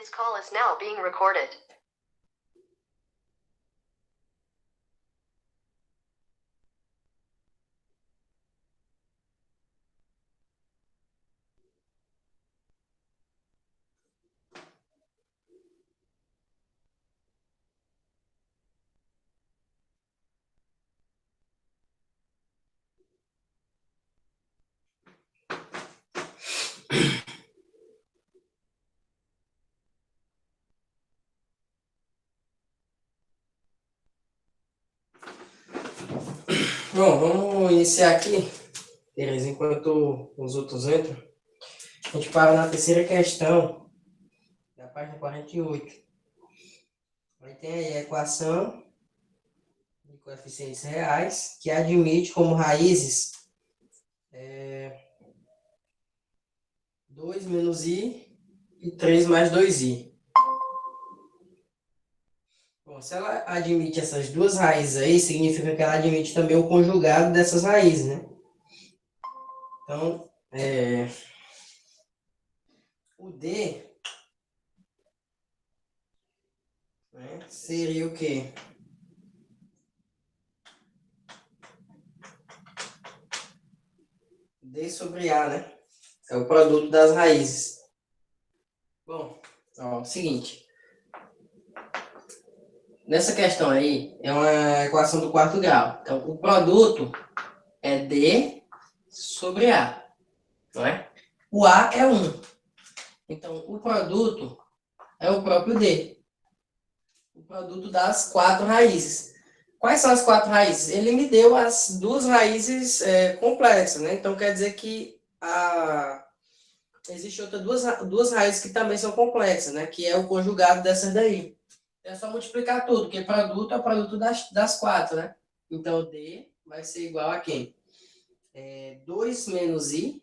This call is now being recorded. Bom, vamos iniciar aqui, beleza? Enquanto os outros entram, a gente para na terceira questão, da página 48. Aí tem aí a equação de coeficientes reais, que admite como raízes 2 menos i e 3 mais 2i. Bom, se ela admite essas duas raízes aí, significa que ela admite também o conjugado dessas raízes, né? Então, o D, né, seria o quê? D sobre A, né? É o produto das raízes. Bom, ó, seguinte. Nessa questão aí, é uma equação do quarto grau. Então, o produto é D sobre A, não é? O A é 1. Então, o produto é o próprio D. O produto das quatro raízes. Quais são as quatro raízes? Ele me deu as duas raízes complexas, né? Então, quer dizer que existe duas raízes que também são complexas, né? Que é o conjugado dessas daí. É só multiplicar tudo, porque produto é o produto das quatro, né? Então, D vai ser igual a quem? 2 menos I,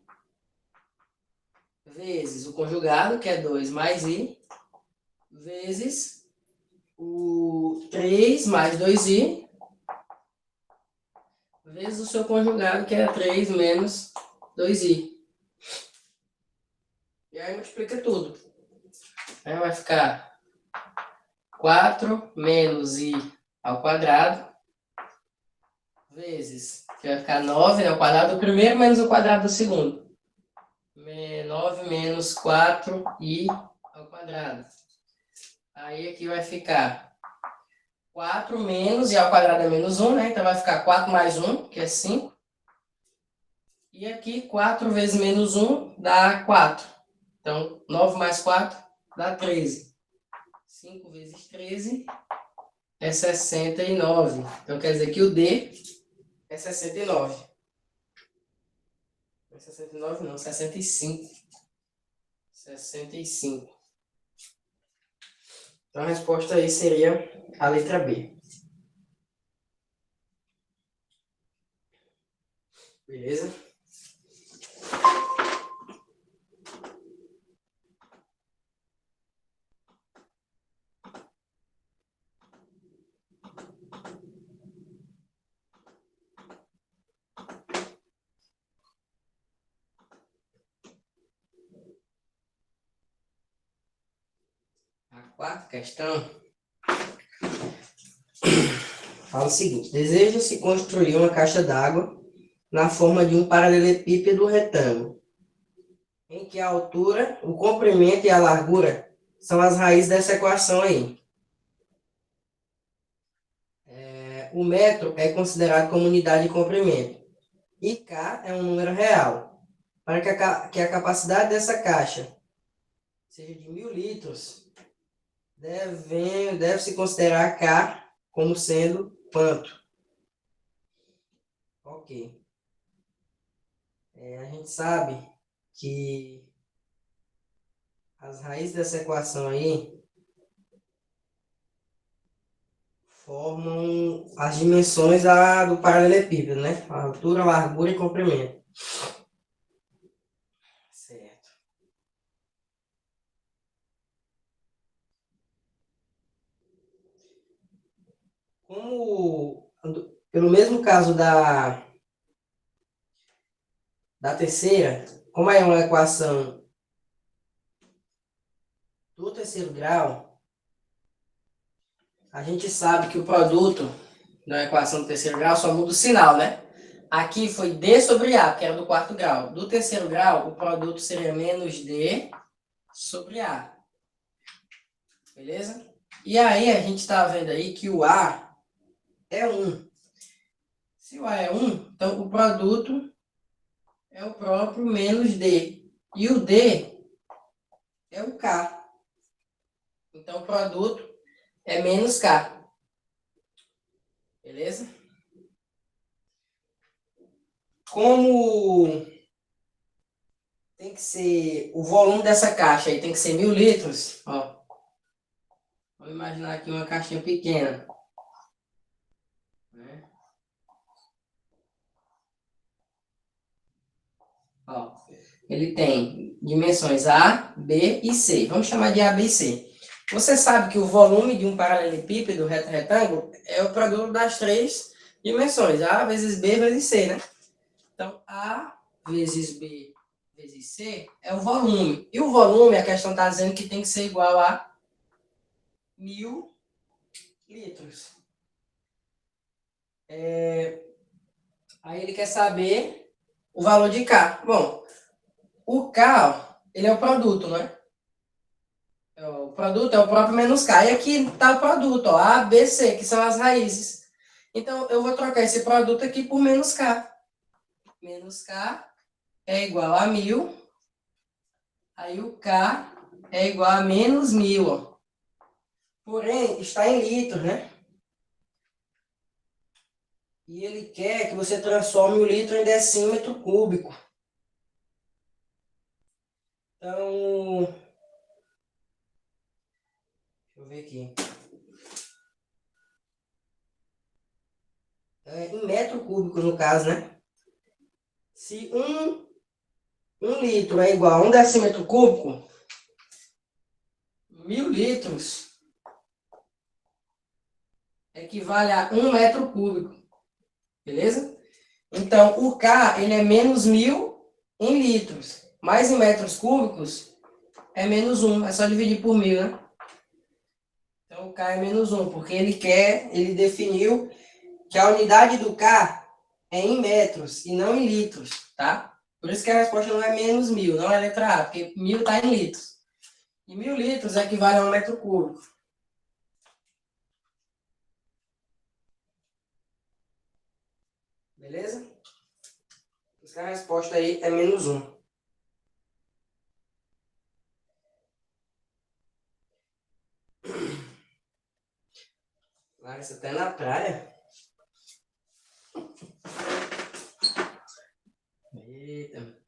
vezes o conjugado, que é 2 mais I, vezes o 3 mais 2I, vezes o seu conjugado, que é 3 menos 2I. E aí multiplica tudo. Aí vai ficar 4 menos I ao quadrado, vezes, que vai ficar 9, né, ao quadrado do primeiro menos o quadrado do segundo. 9 menos 4i ao quadrado. Aí aqui vai ficar 4 menos, i ao quadrado é menos 1, né? Então vai ficar 4 mais 1, que é 5. E aqui 4 vezes menos 1 dá 4. Então 9 mais 4 dá 13. 5 vezes 13 é 69. Então quer dizer que o D é 69. Não é 69 não, 65. 65. Então a resposta aí seria a letra B. Beleza? A quarta questão fala o seguinte: deseja-se construir uma caixa d'água na forma de um paralelepípedo retângulo, em que a altura, o comprimento e a largura são as raízes dessa equação aí. O metro é considerado como unidade de comprimento, e K é um número real. Para que a capacidade dessa caixa seja de 1.000 litros, deve-se considerar K como sendo quanto? Ok. A gente sabe que as raízes dessa equação aí formam as dimensões do paralelepípedo, né? A altura, largura e comprimento. Certo. Pelo mesmo caso da terceira, como é uma equação do terceiro grau, a gente sabe que o produto da equação do terceiro grau só muda o sinal, né? Aqui foi D sobre A, que era do quarto grau. Do terceiro grau, o produto seria menos D sobre A. Beleza? E aí, a gente está vendo aí que o A é 1. Se o A é 1, então o produto é o próprio menos D. E o D é o K. Então, o produto é menos K. Beleza? Como tem que ser o volume dessa caixa aí, tem que ser 1000 litros, ó. Vamos imaginar aqui uma caixinha pequena, né? Ó, ele tem dimensões A, B e C. Vamos chamar de A, B e C. Você sabe que o volume de um paralelepípedo reto-retângulo é o produto das três dimensões, A vezes B vezes C, né? Então, A vezes B vezes C é o volume. E o volume, a questão está dizendo que tem que ser igual a 1000 litros. Aí ele quer saber o valor de K. Bom, o K, ó, ele é o produto, né? O produto é o próprio menos K. E aqui está o produto, ó, A, B, C, que são as raízes. Então, eu vou trocar esse produto aqui por menos K. Menos K é igual a 1000. Aí o K é igual a menos 1000, ó. Porém, está em litros, né? E ele quer que você transforme o litro em decímetro cúbico. Então, deixa eu ver aqui. Em metro cúbico, no caso, né? Se um litro é igual a 1 decímetro cúbico, 1000 litros equivale a 1 metro cúbico. Beleza? Então, o K, ele é menos 1000 em litros. Mais em metros cúbicos é menos 1. É só dividir por 1000, né? Então, o K é menos 1, porque ele definiu que a unidade do K é em metros e não em litros, tá? Por isso que a resposta não é menos 1000, não é a letra A, porque 1000 está em litros. E 1000 litros equivale a 1 metro cúbico. Beleza? Por isso que a resposta aí é menos 1. Larissa até na praia. Eita.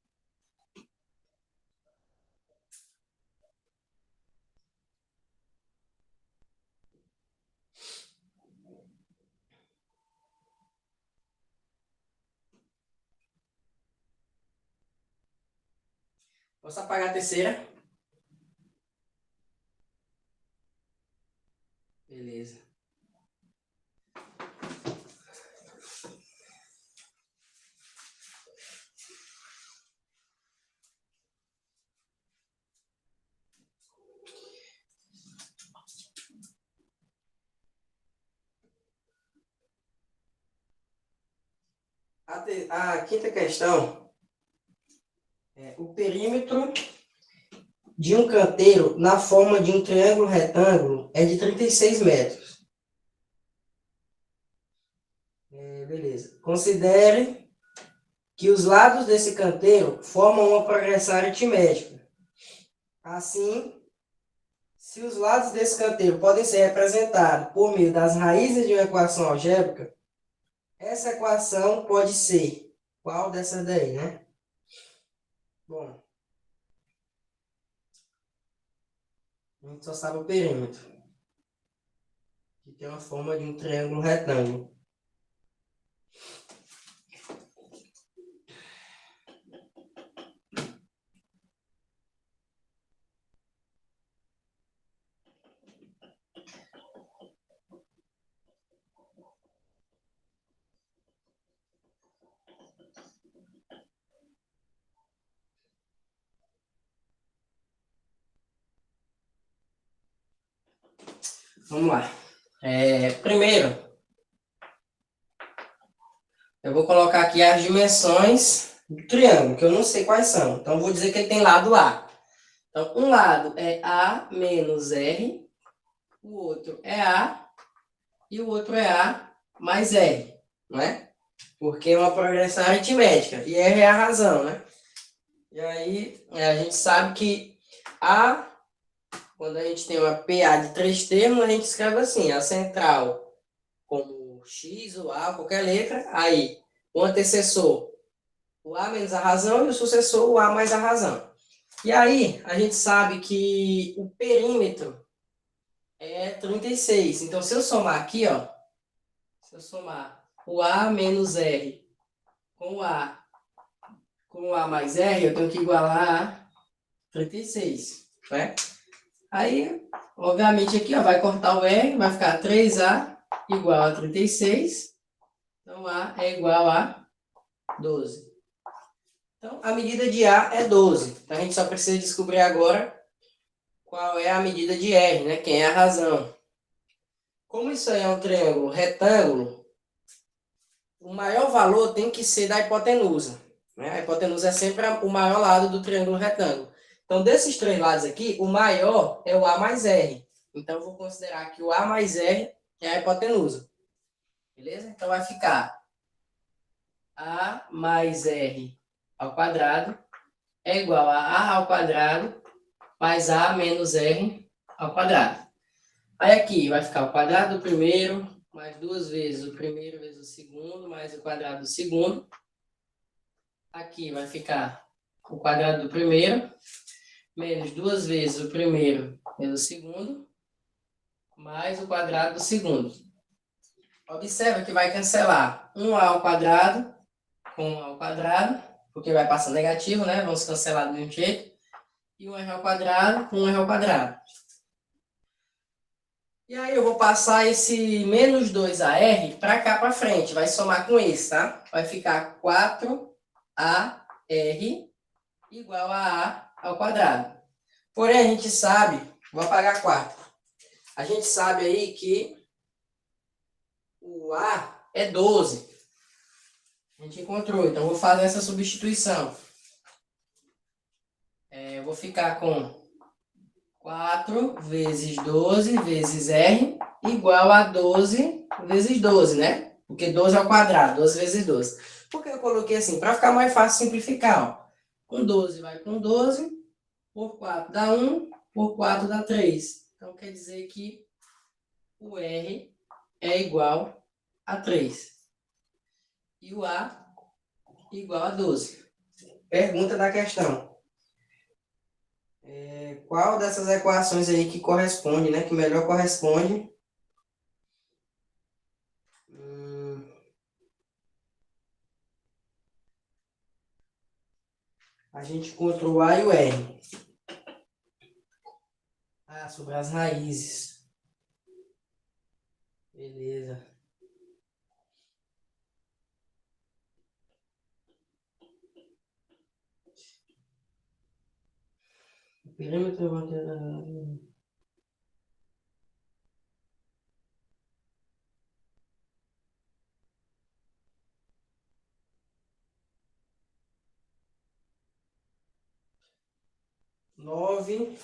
Posso apagar a terceira? Beleza. A quinta questão é o perímetro de um canteiro na forma de um triângulo retângulo é de 36 metros. Beleza. Considere que os lados desse canteiro formam uma progressão aritmética. Assim, se os lados desse canteiro podem ser representados por meio das raízes de uma equação algébrica, essa equação pode ser qual dessas daí, né? Bom, a gente só sabe o perímetro, que tem uma forma de um triângulo retângulo. Vamos lá. Primeiro, eu vou colocar aqui as dimensões do triângulo, que eu não sei quais são. Então, eu vou dizer que ele tem lado A. Então, um lado é A menos R, o outro é A, e o outro é A mais R, não é? Porque é uma progressão aritmética, e R é a razão, né? E aí, a gente sabe que A, quando a gente tem uma PA de 3 termos, a gente escreve assim, a central como X ou A, qualquer letra, aí o antecessor, o A menos a razão, e o sucessor, o A mais a razão. E aí, a gente sabe que o perímetro é 36. Então, se eu somar aqui, ó, se eu somar o A menos R com o A mais R, eu tenho que igualar a 36, né? Aí, obviamente, aqui ó, vai cortar o R, vai ficar 3A igual a 36. Então, A é igual a 12. Então, a medida de A é 12. Então, a gente só precisa descobrir agora qual é a medida de R, né? Quem é a razão. Como isso aí é um triângulo retângulo, o maior valor tem que ser da hipotenusa, né? A hipotenusa é sempre o maior lado do triângulo retângulo. Então, desses três lados aqui, o maior é o A mais R. Então, eu vou considerar que o A mais R é a hipotenusa. Beleza? Então, vai ficar A mais R ao quadrado é igual a A ao quadrado mais A menos R ao quadrado. Aí aqui vai ficar o quadrado do primeiro, mais 2 vezes o primeiro vezes o segundo, mais o quadrado do segundo. Aqui vai ficar o quadrado do primeiro, menos 2 vezes o primeiro vezes o segundo, mais o quadrado do segundo. Observa que vai cancelar 1A ao quadrado com 1 ao quadrado, porque vai passar negativo, né? Vamos cancelar do mesmo jeito. E 1R ao quadrado com 1R ao quadrado. E aí eu vou passar esse menos 2AR para cá para frente, vai somar com esse, tá? Vai ficar 4AR igual a ao quadrado. Porém, a gente sabe, vou apagar 4. A gente sabe aí que o A é 12. A gente encontrou, então vou fazer essa substituição. Eu vou ficar com 4 vezes 12 vezes R igual a 12 vezes 12, né? Porque 12 ao quadrado, 12 vezes 12. Por que eu coloquei assim? Para ficar mais fácil simplificar. Ó. Com 12 vai com 12, por 4 dá 1, por 4 dá 3. Então, quer dizer que o R é igual a 3. E o A igual a 12. Pergunta da questão. Qual dessas equações aí que corresponde, né? Que melhor corresponde? A gente encontrou o A e o R. Ah, sobre as raízes. Beleza. O perímetro da 9.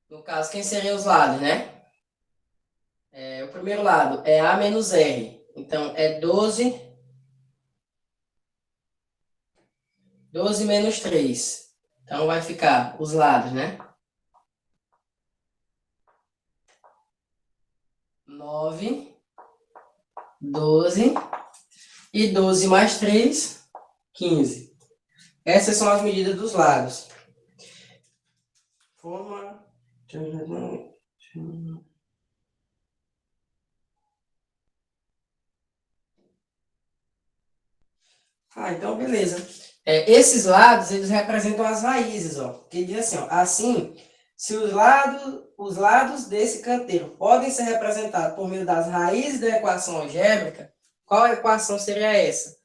No caso, quem seriam os lados, né? O primeiro lado é A menos R. Então, é 12. 12 menos 3. Então, vai ficar os lados, né? 9, 12. E 12 mais 3, 15. Essas são as medidas dos lados. Forma... Então beleza. Esses lados, eles representam as raízes, ó. Que diz assim, ó, assim, se os lados desse canteiro podem ser representados por meio das raízes da equação algébrica, qual equação seria essa?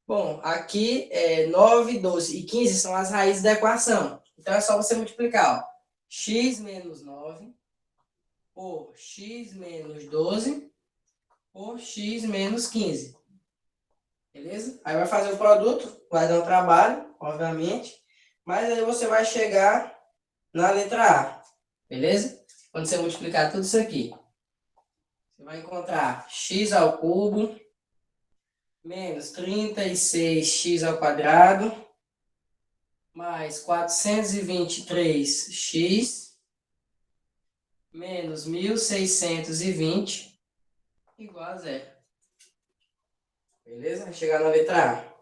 Bom, aqui 9, 12 e 15 são as raízes da equação. Então é só você multiplicar, ó. X menos 9 por x menos 12 por x menos 15. Beleza? Aí vai fazer o produto, vai dar um trabalho, obviamente, mas aí você vai chegar na letra A. Beleza? Quando você multiplicar tudo isso aqui, você vai encontrar x ao cubo menos 36x ao quadrado mais 423x menos 1620 igual a zero. Beleza? Vai chegar na letra A.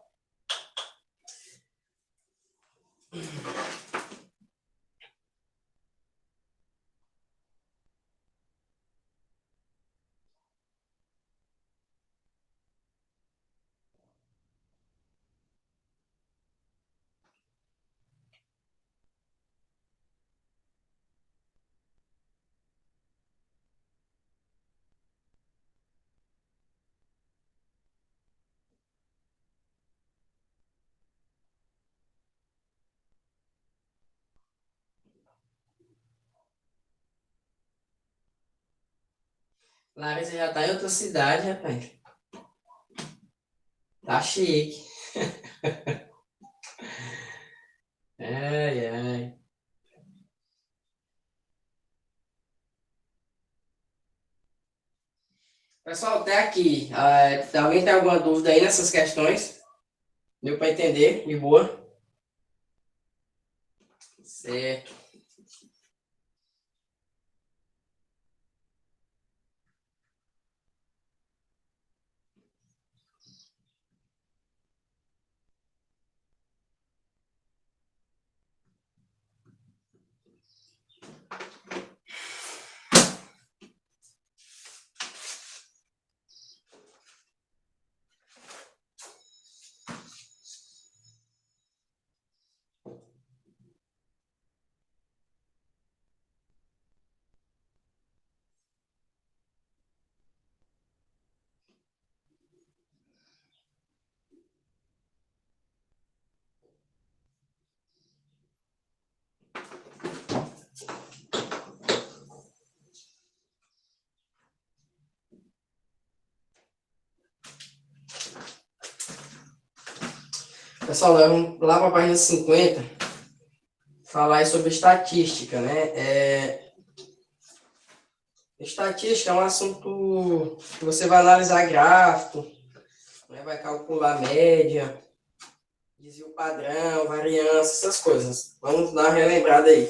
Larissa já tá em outra cidade, rapaz. Tá chique. Ai, ai. Pessoal, até aqui. Alguém tem alguma dúvida aí nessas questões? Deu para entender? De boa? Certo. Pessoal, vamos lá para a página 50, falar aí sobre estatística, né? Estatística é um assunto que você vai analisar gráfico, né? Vai calcular média, desvio padrão, variância, essas coisas. Vamos dar uma relembrada aí.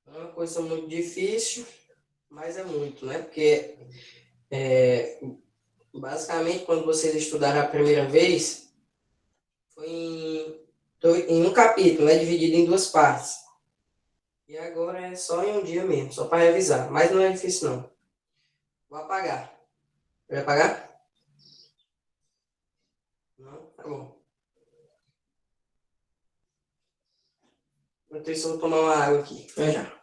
É uma coisa muito difícil, mas é muito, né? Porque, basicamente, quando vocês estudaram a primeira vez, foi em um capítulo, né? Dividido em duas partes. E agora é só em um dia mesmo, só para revisar. Mas não é difícil, não. Vou apagar. Vai apagar? Não? Tá bom. Enquanto isso, eu vou tomar uma água aqui. Já já.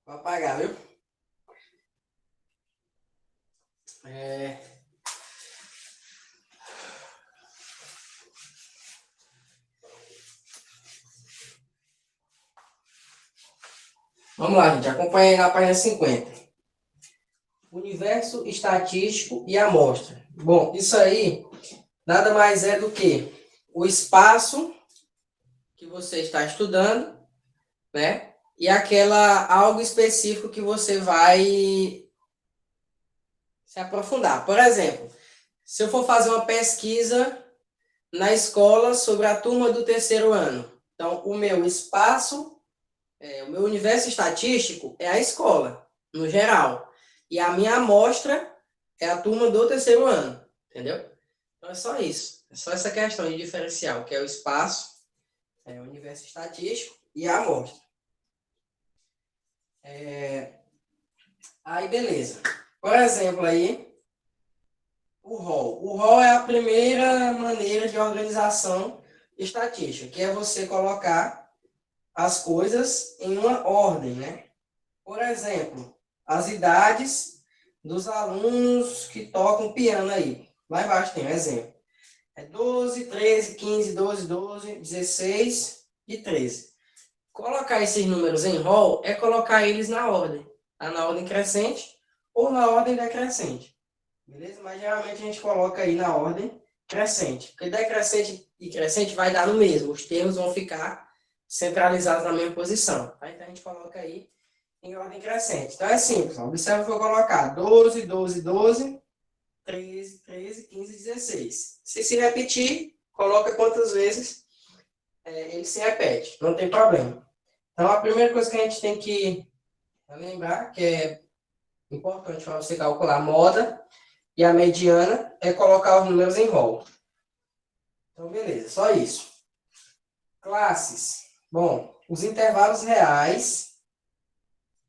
Vou apagar, viu? Vamos lá, gente. Acompanha aí na página 50. universo estatístico e amostra. Bom, isso aí nada mais é do que o espaço que você está estudando, né? E algo específico que você vai se aprofundar. Por exemplo, se eu for fazer uma pesquisa na escola sobre a turma do terceiro ano, então o meu espaço, o meu universo estatístico é a escola, no geral. E a minha amostra é a turma do terceiro ano, entendeu? Então é só isso. É só essa questão de diferencial, que é o espaço, o universo estatístico e a amostra. Aí, beleza. Por exemplo, aí, o rol. O rol é a primeira maneira de organização estatística, que é você colocar as coisas em uma ordem, né? Por exemplo, as idades dos alunos que tocam piano aí. Lá embaixo tem um exemplo. É 12, 13, 15, 12, 12, 16 e 13. Colocar esses números em rol é colocar eles na ordem. Tá na ordem crescente ou na ordem decrescente. Beleza? Mas geralmente a gente coloca aí na ordem crescente. Porque decrescente e crescente vai dar no mesmo. Os termos vão ficar centralizados na mesma posição. Tá? Então a gente coloca aí em ordem crescente. Então é simples. Observa que eu vou colocar 12, 12, 12, 13, 13, 15, 16. Se repetir, coloca quantas vezes ele se repete. Não tem problema. Então a primeira coisa que a gente tem que lembrar, que é importante para você calcular a moda e a mediana, é colocar os números em rol. Então, beleza, só isso. Classes. Bom, os intervalos reais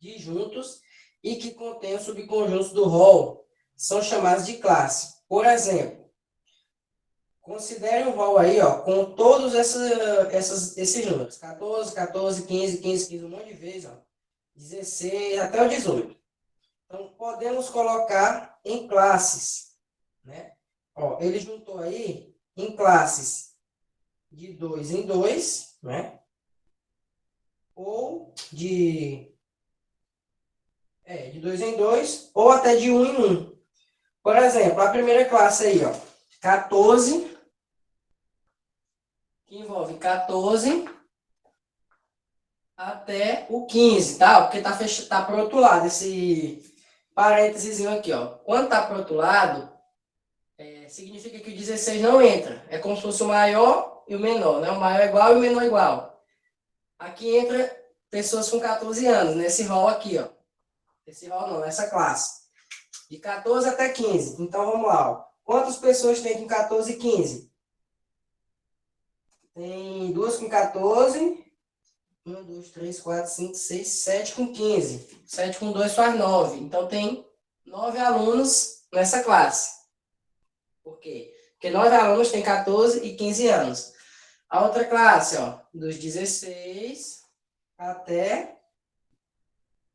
disjuntos e que contêm os subconjuntos do rol são chamados de classe. Por exemplo, considere um rol aí, ó, com todos esses números. 14, 14, 15, 15, 15, um monte de vezes, ó. 16 até o 18. Então, podemos colocar em classes, né? Ó, ele juntou aí em classes de 2 em 2, né? Ou de 2 em 2, ou até de 1 em 1. Por exemplo, a primeira classe aí, ó, 14, que envolve 14 até o 15, tá? Porque tá pro outro lado, esse parênteses aqui, ó. Quando tá pro outro lado, significa que o 16 não entra. É como se fosse o maior e o menor, né? O maior é igual e o menor é igual. Aqui entra pessoas com 14 anos, nesse rol aqui, ó. Esse rol não, essa classe. De 14 até 15. Então, vamos lá, ó. Quantas pessoas tem com 14 e 15? Tem duas com 14. 1, 2, 3, 4, 5, 6, 7 com 15. 7 com 2 faz 9. Então, tem 9 alunos nessa classe. Por quê? Porque 9 alunos têm 14 e 15 anos. A outra classe, ó, dos 16 até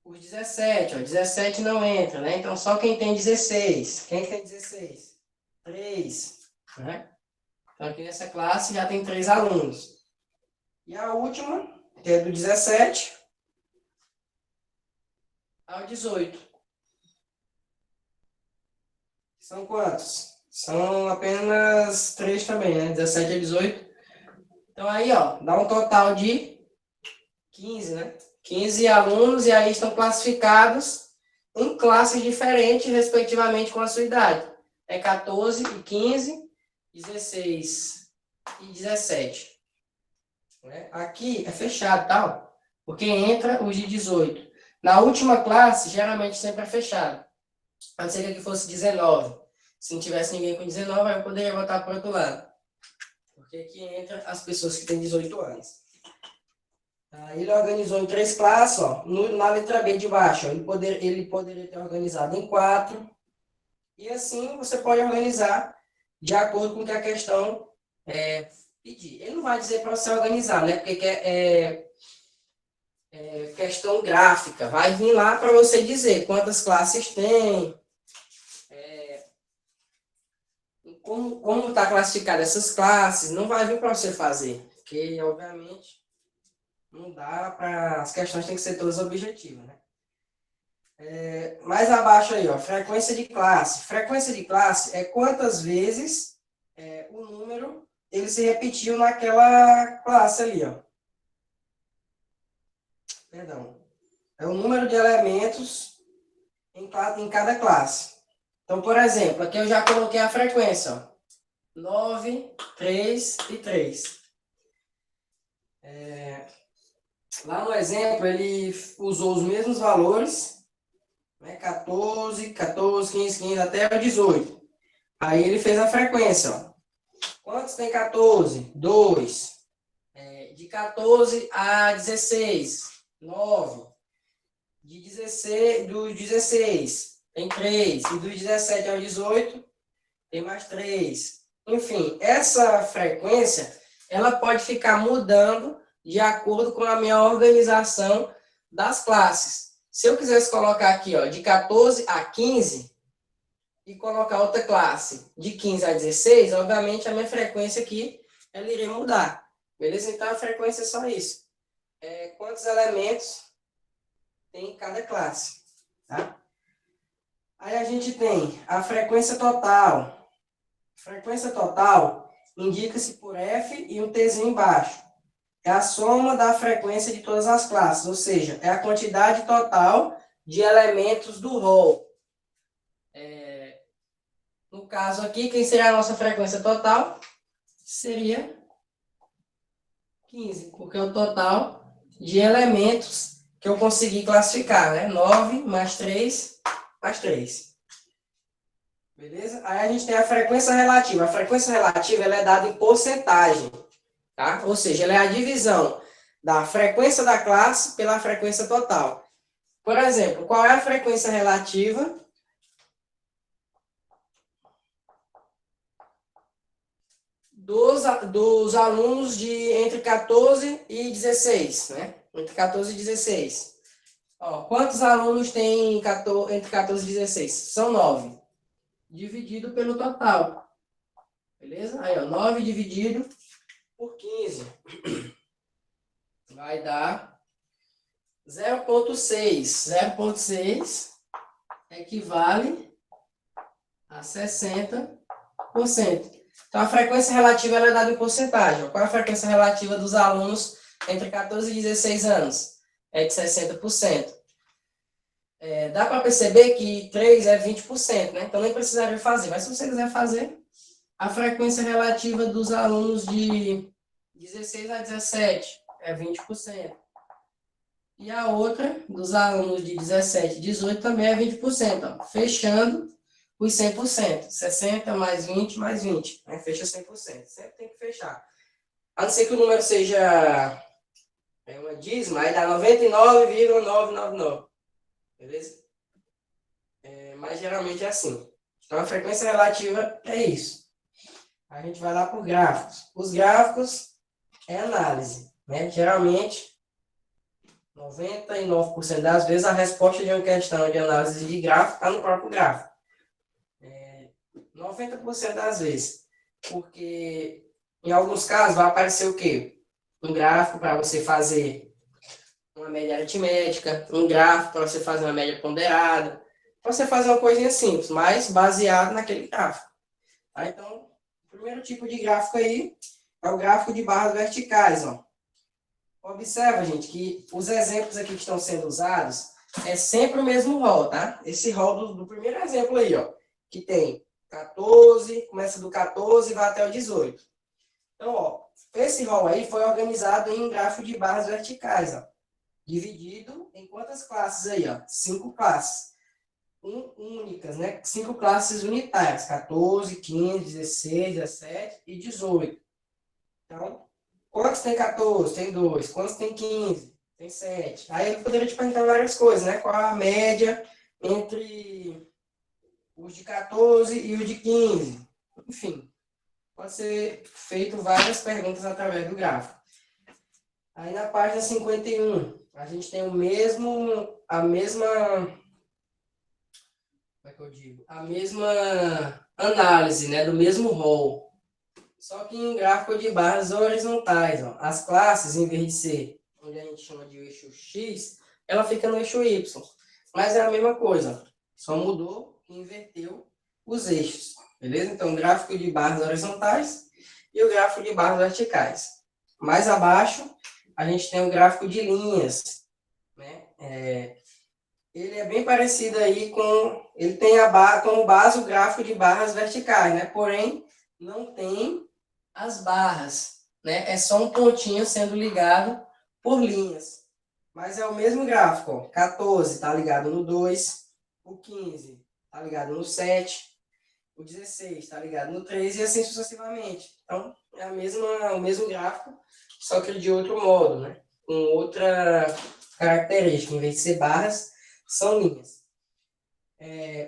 os 17. Ó, 17 não entra, né? Então, só quem tem 16. Quem tem 16? 3. Né? Então, aqui nessa classe já tem 3 alunos. E a última, que é do 17 ao 18. São quantos? São apenas 3 também, né? 17 a 18. Então, aí, ó, dá um total de 15, né? 15 alunos, e aí estão classificados em classes diferentes, respectivamente, com a sua idade. É 14 e 15, 16 e 17. Né? Aqui é fechado, tá? Porque entra os de 18. Na última classe, geralmente sempre é fechado. A não ser que aqui fosse 19. Se não tivesse ninguém com 19, eu poderia botar para o outro lado. Porque aqui entra as pessoas que têm 18 anos. Ele organizou em 3 classes, ó, na letra B de baixo. Ó, ele poderia ter organizado em 4. E assim você pode organizar de acordo com o que a questão pedir. Ele não vai dizer para você organizar, né? Porque é questão gráfica. Vai vir lá para você dizer quantas classes tem, como está classificada essas classes. Não vai vir para você fazer, porque, obviamente, não dá para... As questões têm que ser todas objetivas, né? Mais abaixo aí, ó, frequência de classe. Frequência de classe é quantas vezes o número ele se repetiu naquela classe ali, ó. Perdão. É o número de elementos em cada classe. Então, por exemplo, aqui eu já coloquei a frequência, ó. 9, 3 e 3. Lá no exemplo, ele usou os mesmos valores, né? 14, 14, 15, 15 até o 18. Aí ele fez a frequência, ó. Quantos tem 14? 2. De 14 a 16, 9. De 16, do 16, tem 3. E do 17 ao 18, tem mais 3. Enfim, essa frequência, ela pode ficar mudando de acordo com a minha organização das classes. Se eu quisesse colocar aqui, ó, de 14 a 15, e colocar outra classe de 15 a 16, obviamente a minha frequência aqui, ela iria mudar. Beleza? Então a frequência é só isso. Quantos elementos tem em cada classe. Tá? Aí a gente tem a frequência total. Frequência total indica-se por F e um Tzinho embaixo. É a soma da frequência de todas as classes, ou seja, é a quantidade total de elementos do rol. No caso aqui, quem seria a nossa frequência total? Seria 15, porque é o total de elementos que eu consegui classificar, né? 9 mais 3 mais 3. Beleza? Aí a gente tem a frequência relativa. A frequência relativa ela é dada em porcentagem, tá? Ou seja, ela é a divisão da frequência da classe pela frequência total. Por exemplo, qual é a frequência relativa dos alunos de entre 14 e 16, né? Entre 14 e 16. Ó, quantos alunos tem entre 14 e 16? São 9. Dividido pelo total. Beleza? Aí, ó, 9 dividido por 15. Vai dar 0,6. 0,6 equivale a 60%. Então, a frequência relativa ela é dada em porcentagem. Qual é a frequência relativa dos alunos entre 14 e 16 anos? É de 60%. Dá para perceber que 3 é 20%, né? Então, nem precisaria fazer. Mas, se você quiser fazer, a frequência relativa dos alunos de 16 a 17 é 20%. E a outra, dos alunos de 17 a 18, também é 20%. Ó, fechando os 100%. 60 mais 20 mais 20. Né? Fecha 100%. Sempre tem que fechar. A não ser que o número seja uma dízima, aí dá 99,999. Beleza? Mas geralmente é assim. Então a frequência relativa é isso. A gente vai lá para os gráficos. Os gráficos é análise. Né? Geralmente, 99% das vezes, a resposta de uma questão de análise de gráfico está no próprio gráfico. 90% das vezes. Porque, em alguns casos, vai aparecer o quê? Um gráfico para você fazer uma média aritmética, um gráfico para você fazer uma média ponderada, para você fazer uma coisinha simples, mas baseado naquele gráfico. Tá? Então, o primeiro tipo de gráfico aí é o gráfico de barras verticais. Ó. Observa, gente, que os exemplos aqui que estão sendo usados é sempre o mesmo rol, tá? Esse rol do primeiro exemplo aí, ó, que tem 14, começa do 14 e vai até o 18. Então, ó, esse rol aí foi organizado em um gráfico de barras verticais, ó, dividido em quantas classes aí, ó? 5 classes. Únicas, né? 5 classes unitárias, 14, 15, 16, 17 e 18. Então, quantos tem 14? Tem 2. Quantos tem 15? Tem 7. Aí eu poderia te perguntar várias coisas, né? Qual a média entre os de 14 e os de 15? Enfim, pode ser feito várias perguntas através do gráfico. Aí na página 51, a gente tem a mesma análise, né? Do mesmo rol. Só que em gráfico de barras horizontais, ó, as classes, em vez de ser onde a gente chama de eixo X, ela fica no eixo Y. mas é a mesma coisa. Só mudou e inverteu os eixos. Beleza? Então, o gráfico de barras horizontais e o gráfico de barras verticais. Mais abaixo, a gente tem o gráfico de linhas, né? Ele é bem parecido aí com... Ele tem como base o gráfico de barras verticais, né? Porém, não tem as barras, né? É só um pontinho sendo ligado por linhas. Mas é o mesmo gráfico, ó. 14 está ligado no 2, o 15 está ligado no 7, o 16 está ligado no 3 e assim sucessivamente. Então, é o mesmo gráfico, só que de outro modo, né? Com outra característica. Em vez de ser barras, são linhas.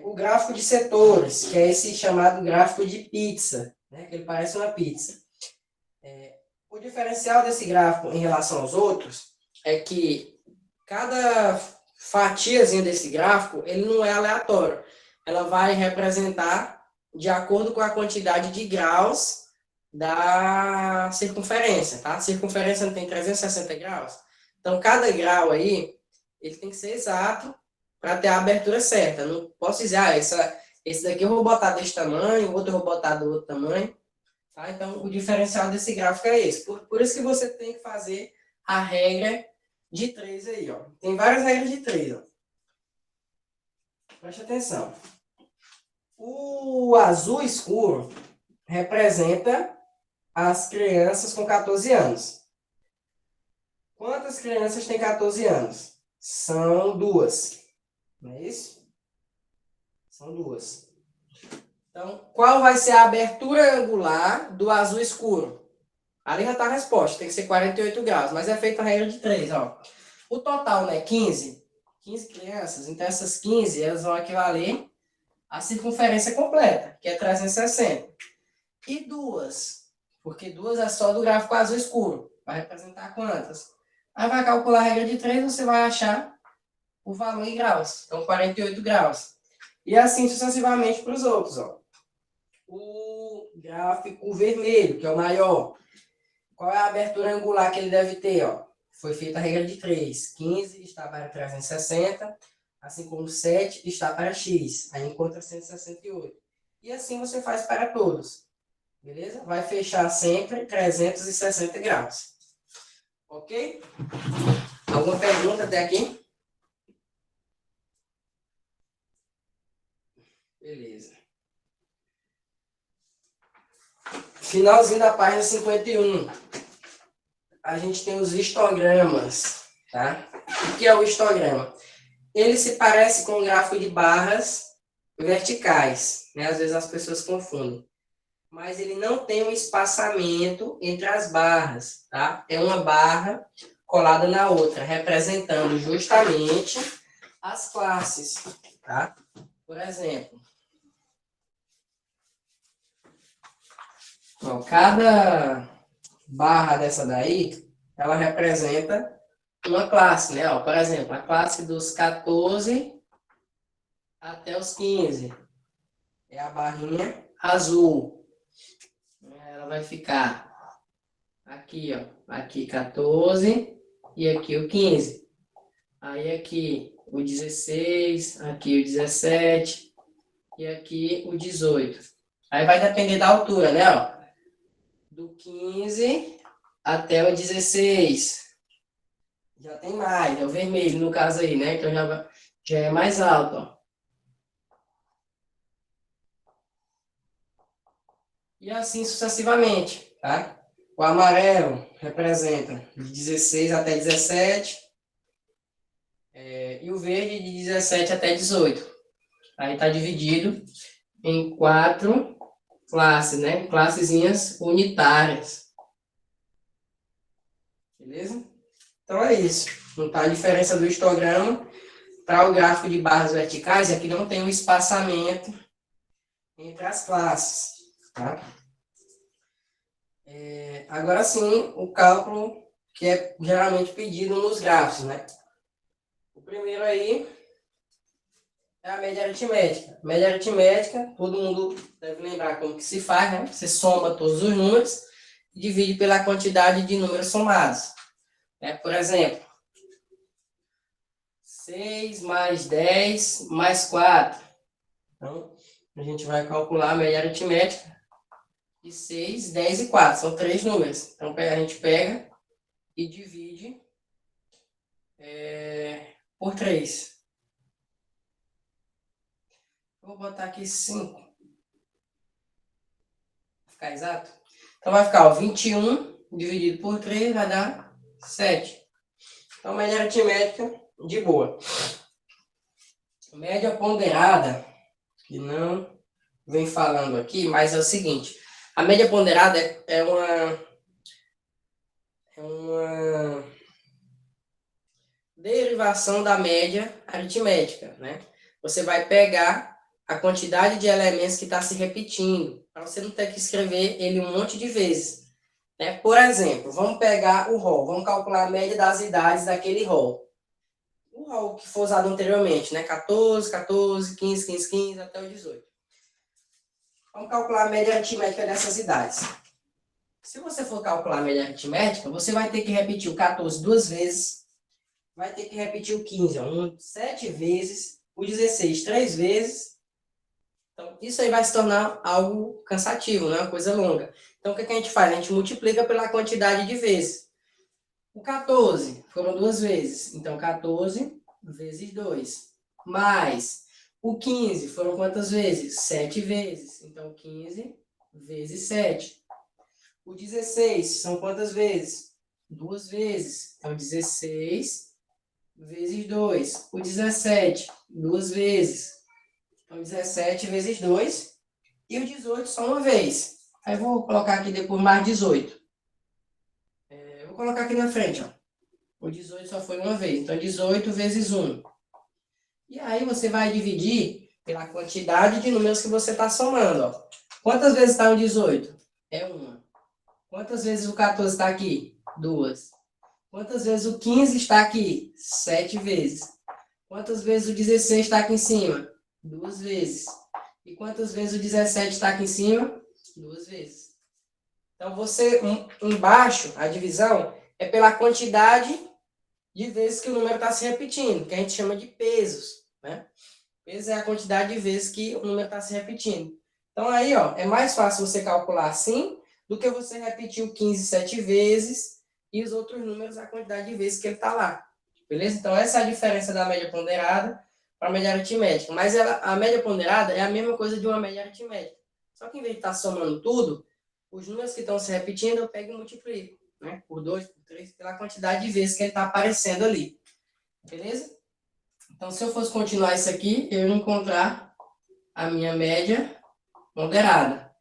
O gráfico de setores, que é esse chamado gráfico de pizza, né? Que ele parece uma pizza. O diferencial desse gráfico em relação aos outros é que cada fatiazinha desse gráfico, ele não é aleatório. Ela vai representar de acordo com a quantidade de graus da circunferência, tá? A circunferência tem 360 graus. Então, cada grau aí, ele tem que ser exato para ter a abertura certa. Não posso dizer, esse daqui eu vou botar desse tamanho, o outro eu vou botar do outro tamanho. Tá? Então, o diferencial desse gráfico é esse. Por isso que você tem que fazer a regra de 3 aí, ó. Tem várias regras de 3, ó. Preste atenção. O azul escuro representa as crianças com 14 anos. Quantas crianças têm 14 anos? São 2. Não é isso? São 2. Então, qual vai ser a abertura angular do azul escuro? Ali já está a resposta, tem que ser 48 graus, mas é feita a regra de 3, ó. O total, né, 15 crianças, então essas 15, elas vão equivaler à circunferência completa, que é 360. E 2, porque 2 é só do gráfico azul escuro, vai representar quantas? Aí vai calcular a regra de 3, você vai achar o valor em graus, então 48 graus. E assim sucessivamente para os outros, ó. O gráfico vermelho, que é o maior, qual é a abertura angular que ele deve ter, ó? Foi feita a regra de 3. 15 está para 360, assim como 7 está para x, aí encontra 168. E assim você faz para todos. Beleza? Vai fechar sempre 360 graus. Ok? Alguma pergunta até aqui? Beleza. Finalzinho da página 51. A gente tem os histogramas, tá? O que é o histograma? Ele se parece com um gráfico de barras verticais, né? Às vezes as pessoas confundem. Mas ele não tem um espaçamento entre as barras, tá? É uma barra colada na outra, representando justamente as classes, tá? Por exemplo, ó, cada barra dessa daí, ela representa uma classe, né? Ó, por exemplo, a classe dos 14 até os 15 é a barrinha azul. Ela vai ficar aqui, ó, aqui 14 e aqui o 15. Aí aqui o 16, aqui o 17 e aqui o 18. Aí vai depender da altura, né, ó? Do 15 até o 16. Já tem mais, é o vermelho no caso aí, né? Então já é mais alto, ó. E assim sucessivamente, tá? O amarelo representa de 16 até 17. E o verde de 17 até 18. Aí está dividido em 4 classes, né? Classezinhas unitárias. Beleza? Então é isso. Não tá a diferença do histograma para o gráfico de barras verticais, aqui não tem um espaçamento entre as classes, tá? Agora sim, o cálculo que é geralmente pedido nos gráficos, né? O primeiro aí é a média aritmética. Média aritmética, todo mundo deve lembrar como que se faz, né? Você soma todos os números e divide pela quantidade de números somados. Por exemplo, 6 mais 10 mais 4. Então, a gente vai calcular a média aritmética de 6, 10 e 4. São 3 números. Então, a gente pega e divide por 3. Vou botar aqui 5. Para ficar exato. Então, vai ficar 21 dividido por 3 vai dar 7. Então, média aritmética de boa. Média ponderada, que não vem falando aqui, mas é o seguinte. A média ponderada é uma derivação da média aritmética, né? Você vai pegar a quantidade de elementos que está se repetindo, para você não ter que escrever ele um monte de vezes. Né? Por exemplo, vamos pegar o rol, vamos calcular a média das idades daquele rol. O rol que foi usado anteriormente, né? 14, 14, 15, 15, 15, até o 18. Vamos calcular a média aritmética dessas idades. Se você for calcular a média aritmética, você vai ter que repetir o 14 duas vezes, vai ter que repetir o 15 7 vezes, o 16 3 vezes. Então, isso aí vai se tornar algo cansativo, né? Uma coisa longa. Então, o que a gente faz? A gente multiplica pela quantidade de vezes. O 14 foram duas vezes. Então, 14 vezes 2. Mais o 15 foram quantas vezes? 7 vezes. Então, 15 vezes 7. O 16 são quantas vezes? Duas vezes. Então, 16 vezes 2. O 17, duas vezes. Então, 17 vezes 2. E o 18 só uma vez. Aí, eu vou colocar aqui depois mais 18. Eu vou colocar aqui na frente, ó. O 18 só foi uma vez. Então, 18 vezes 1. E aí, você vai dividir pela quantidade de números que você está somando, ó. Quantas vezes está o 18? É uma. Quantas vezes o 14 está aqui? 2. Quantas vezes o 15 está aqui? 7 vezes. Quantas vezes o 16 está aqui em cima? 2 vezes. E quantas vezes o 17 está aqui em cima? 2 vezes. Então, você, embaixo, a divisão é pela quantidade de vezes que o número está se repetindo, que a gente chama de pesos, né? Peso é a quantidade de vezes que o número está se repetindo. Então, aí, ó, é mais fácil você calcular assim do que você repetir o 15 7 vezes e os outros números, a quantidade de vezes que ele está lá. Beleza? Então, essa é a diferença da média ponderada para a média aritmética. Mas a média ponderada é a mesma coisa de uma média aritmética. Só que em vez de estar somando tudo, os números que estão se repetindo, eu pego e multiplico, né? Por 2, por 3, pela quantidade de vezes que ele está aparecendo ali. Beleza? Então, se eu fosse continuar isso aqui, eu ia encontrar a minha média ponderada.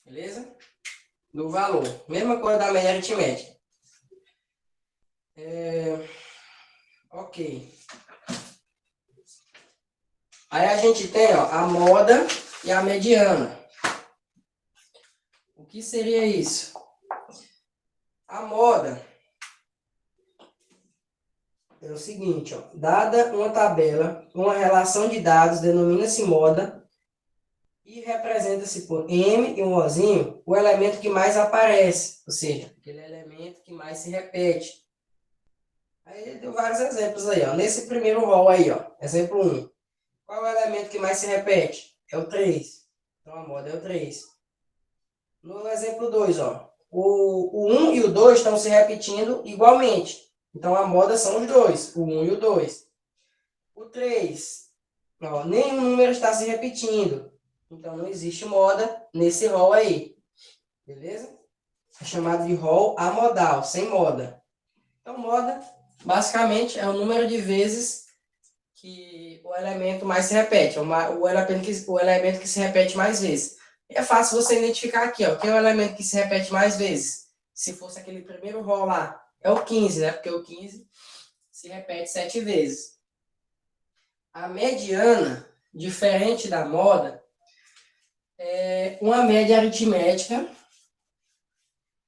Beleza? Do valor. Mesma coisa da média aritmética. Ok. Aí a gente tem, ó, a moda e a mediana. O que seria isso? A moda é o seguinte, ó. Dada uma tabela, uma relação de dados denomina-se moda e representa-se por M e um Ozinho o elemento que mais aparece, ou seja, aquele elemento que mais se repete. Aí ele deu vários exemplos aí, ó. Nesse primeiro rol aí, ó, exemplo 1. Qual é o elemento que mais se repete? É o 3. Então a moda é o 3. No exemplo 2, ó, o 1 e o 2 estão se repetindo igualmente. Então a moda são os dois, o 1 e o 2. O 3, ó, nenhum número está se repetindo. Então não existe moda nesse rol aí. Beleza? É chamado de rol amodal, sem moda. Então moda, basicamente, é o número de vezes que o elemento mais se repete. O elemento que se repete mais vezes. É fácil você identificar aqui, ó, quem é o elemento que se repete mais vezes. Se fosse aquele primeiro rol lá, é o 15, né? Porque o 15 se repete 7 vezes. A mediana, diferente da moda, é uma média aritmética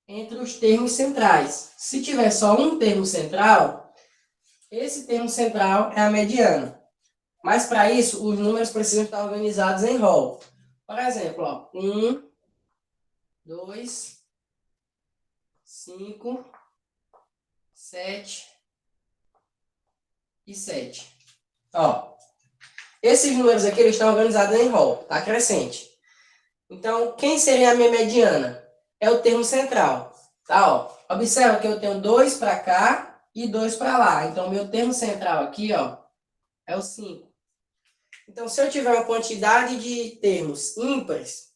entre os termos centrais. Se tiver só um termo central, esse termo central é a mediana. Mas para isso, os números precisam estar organizados em rol. Por exemplo, ó, 1, 2, 5, 7, e 7. Ó, esses números aqui eles estão organizados em rol, tá? Crescente. Então, quem seria a minha mediana? É o termo central, tá? Ó, observa que eu tenho 2 para cá e 2 para lá. Então, meu termo central aqui, ó, é o 5. Então, se eu tiver uma quantidade de termos ímpares,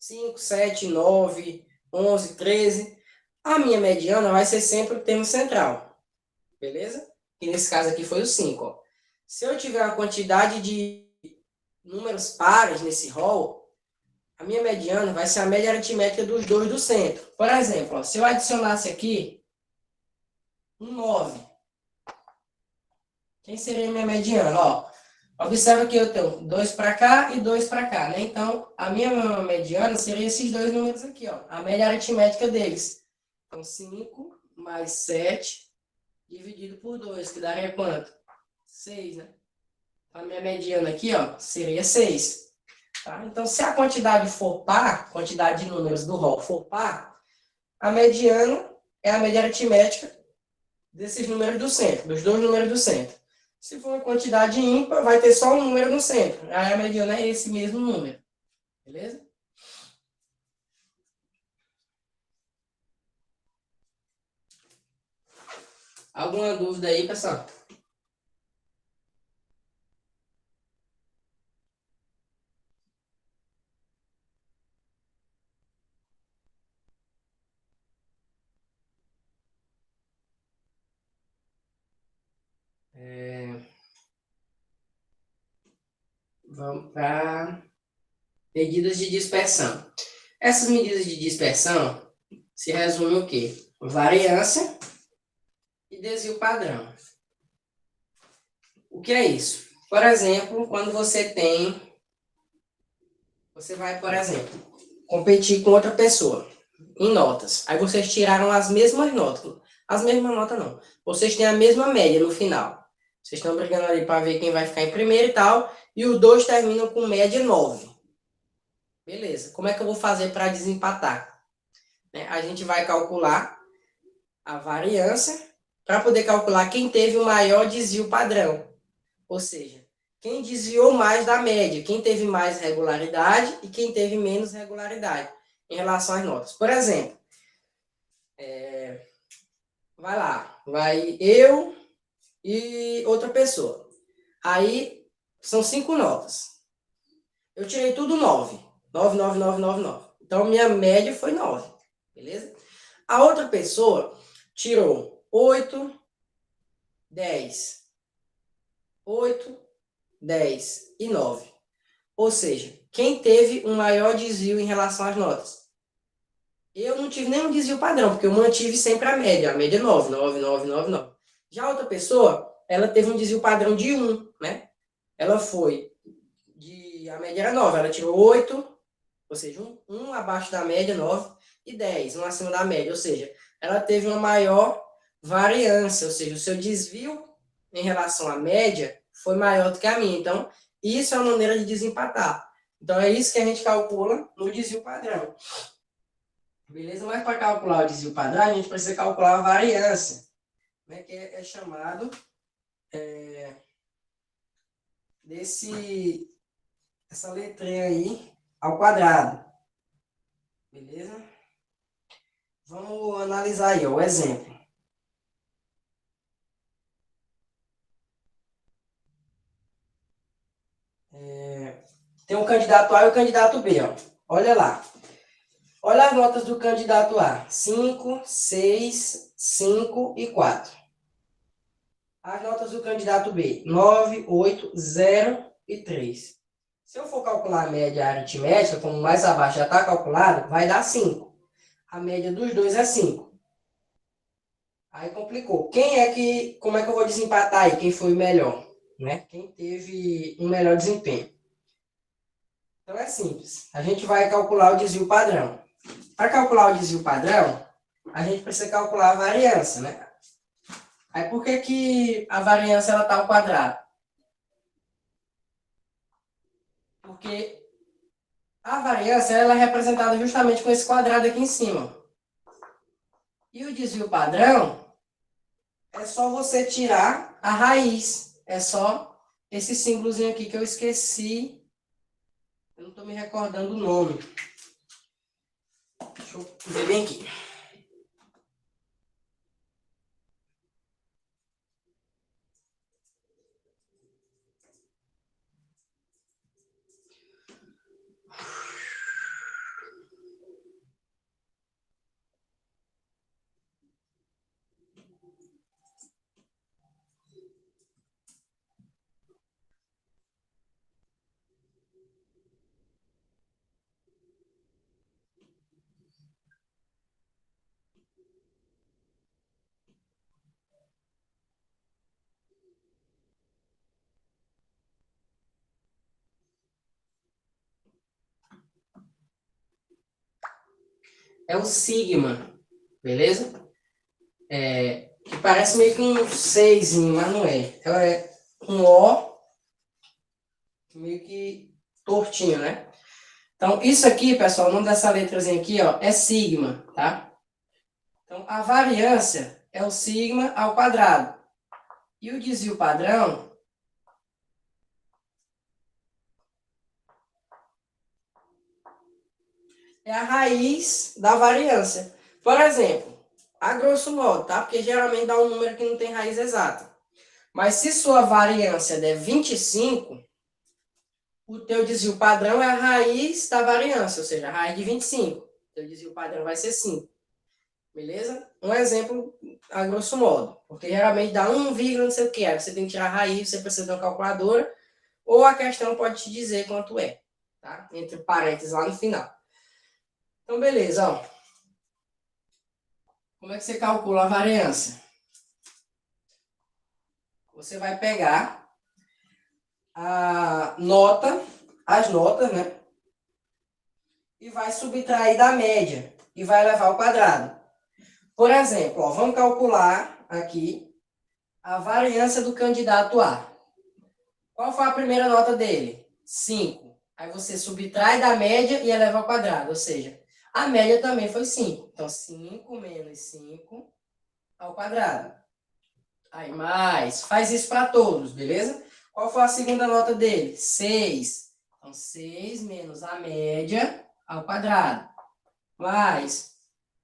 5, 7, 9, 11, 13, a minha mediana vai ser sempre o termo central. Beleza? Que nesse caso aqui foi o 5. Ó. Se eu tiver uma quantidade de números pares nesse rol, a minha mediana vai ser a média aritmética dos dois do centro. Por exemplo, ó, se eu adicionasse aqui um 9, quem seria a minha mediana? Ó, observa que eu tenho 2 para cá e 2 para cá, né? Então, a minha mediana seria esses dois números aqui, ó. A média aritmética deles. Então, 5 mais 7 dividido por 2, que daria quanto? 6, né? A minha mediana aqui, ó, seria 6. Tá? Então, se a quantidade for par, quantidade de números do rol for par, a mediana é a média aritmética desses números do centro, dos dois números do centro. Se for uma quantidade ímpar, vai ter só um número no centro. Aí a mediana é esse mesmo número. Beleza? Alguma dúvida aí, pessoal? Vamos para medidas de dispersão. Essas medidas de dispersão se resumem o quê? Variância e desvio padrão. O que é isso? Por exemplo, quando você vai, por exemplo, competir com outra pessoa em notas. Aí vocês tiraram as mesmas notas. As mesmas notas não. Vocês têm a mesma média no final. Vocês estão brigando ali para ver quem vai ficar em primeiro e tal. E os dois terminam com média 9. Beleza. Como é que eu vou fazer para desempatar? A gente vai calcular a variância para poder calcular quem teve o maior desvio padrão. Ou seja, quem desviou mais da média, quem teve mais regularidade e quem teve menos regularidade em relação às notas. Por exemplo, vai lá, vai eu e outra pessoa. Aí, são 5 notas. Eu tirei tudo 9. 9, 9, 9, 9, 9. Então, minha média foi 9. Beleza? A outra pessoa tirou 8, 10. 8, 10 e 9. Ou seja, quem teve um maior desvio em relação às notas? Eu não tive nenhum desvio padrão, porque eu mantive sempre a média 9, 9, 9, 9, 9. Já a outra pessoa, ela teve um desvio padrão de 1, né? Ela foi, a média era 9, ela tirou 8, ou seja, 1 abaixo da média, 9, e 10, 1 acima da média, ou seja, ela teve uma maior variância, ou seja, o seu desvio em relação à média foi maior do que a minha. Então, isso é uma maneira de desempatar. Então, é isso que a gente calcula no desvio padrão. Beleza? Mas para calcular o desvio padrão, a gente precisa calcular a variância, né? Que é chamado essa letrinha aí ao quadrado. Beleza? Vamos analisar aí, ó, o exemplo. Tem o candidato A e o candidato B, ó. Olha lá. Olha as notas do candidato A. 5, 6, 5 e 4. As notas do candidato B. 9, 8, 0 e 3. Se eu for calcular a média aritmética, como mais abaixo já está calculado, vai dar 5. A média dos dois é 5. Aí complicou. Como é que eu vou desempatar aí? Quem foi o melhor? Né? Quem teve um melhor desempenho? Então é simples. A gente vai calcular o desvio padrão. Para calcular o desvio padrão, a gente precisa calcular a variância, né? Aí por que a variância ela está ao quadrado? Porque a variância ela é representada justamente com esse quadrado aqui em cima. E o desvio padrão é só você tirar a raiz. É só esse símbolozinho aqui que eu esqueci. Eu não estou me recordando o nome. Deixa eu ver bem aqui. É o sigma, beleza? Que parece meio que um 6, mas não é. É um O meio que tortinho, né? Então, isso aqui, pessoal, o nome dessa letrazinha aqui, ó, é sigma, tá? Então, a variância é o sigma ao quadrado. E o desvio padrão é a raiz da variância. Por exemplo, a grosso modo, tá? Porque geralmente dá um número que não tem raiz exata. Mas se sua variância der 25, o teu desvio padrão é a raiz da variância, ou seja, a raiz de 25. O teu desvio padrão vai ser 5. Beleza? Um exemplo a grosso modo. Porque geralmente dá 1, não sei o que. Aí você tem que tirar a raiz, você precisa de uma calculadora. Ou a questão pode te dizer quanto é. Tá? Entre parênteses lá no final. Então, beleza, ó. Como é que você calcula a variância? Você vai pegar as notas, né? E vai subtrair da média. E vai levar ao quadrado. Por exemplo, ó, vamos calcular aqui a variância do candidato A. Qual foi a primeira nota dele? 5. Aí você subtrai da média e eleva ao quadrado. Ou seja, a média também foi 5. Então, 5 menos 5 ao quadrado. Aí, mais. Faz isso para todos, beleza? Qual foi a segunda nota dele? 6. Então, 6 menos a média ao quadrado. Mais.